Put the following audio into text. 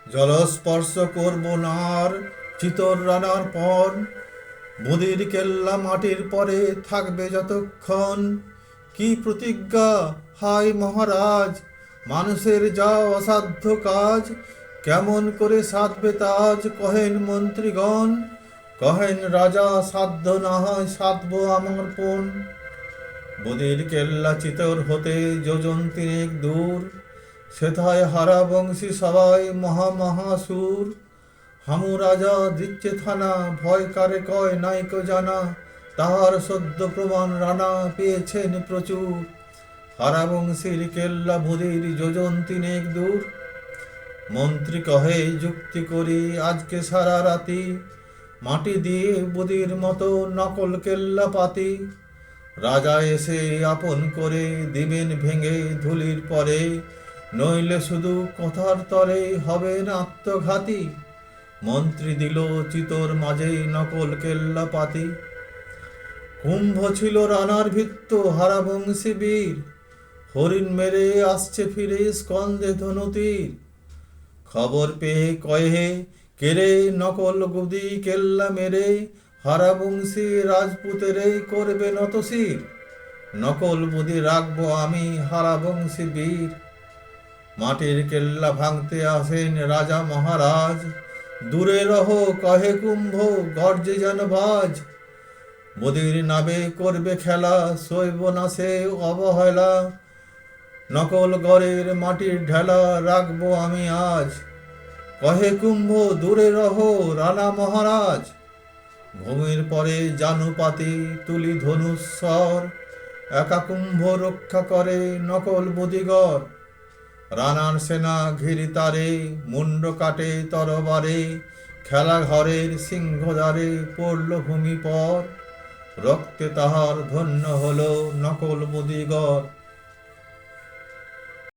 জলস্পর্শ করব না আর চিতর রানার পর, মুদির কেল্লা মাটির পরে থাকবে যতক্ষণ। কি প্রতিজ্ঞা হায় মহারাজ, মানুষের যা অসাধ্য কাজ, কেমন করে সাধবে তাজ কহেন মন্ত্রীগণ। কহেন রাজা, সাধ্য না হয় সাধব আমার পণ। বদির কেল্লা চিতর হতে যোজন তিনেক দূর, সেথায় হারা বংশী সবাই মহামহাসুর। হামু রাজা দিচ্ছে থানা, ভয় কারে কয় নাইকো জানা, তাহার সদ্য প্রমাণ রানা পেয়েছেন প্রচুর। হারা বংশীর কেল্লা বদির যোজন তিনেক দূর। মন্ত্রী কহে যুক্তি করি আজকে সারা রাতি, মাটি দিয়ে বদির মতো নকল কেল্লা পাতি। রাজা এসে আপন করে দিবেন ভেঙে ধুলির পরে, নইলে শুধু কথার তরে হবেন আত্মঘাতী। মন্ত্রী দিল চিতর মাঝে নকল কেল্লা পাতি। কুম্ভ ছিল রানার ভিত্ত হারাবংশী বীর, হরিণ মেরে আসছে ফিরে স্কন্দে ধনুতীর। খবর পেয়ে কয়ে কেরে নকল গুদি কেল্লা মেরে, হারাবংশী রাজপুতেরে করবে নতশির। নকল বুদ্ধি রাখবো আমি হারাবংশী বীর। মাটির কেল্লা ভাঙতে আসেন রাজা মহারাজ, দূরে রহ কহে কুম্ভ গর্জে যেন বাজ। বদির নাবে করবে খেলা, সইব না সে অবহেলা, নকল গড়ের মাটির ঢেলা রাখবো আমি আজ। কহে কুম্ভ দূরে রহ রানা মহারাজ। ভূমির পরে জানুপাতি তুলি ধনুস্বর, একা কুম্ভ রক্ষা করে নকল বুদিগর। রানার সেনা ঘিরি তারে, মুন্ড কাটে তরবারে, খেলা ঘরের সিংহদ্বারে পড়ল ভূমি পর। রক্তে তাহার ধন্য হল নকল বুদিগর।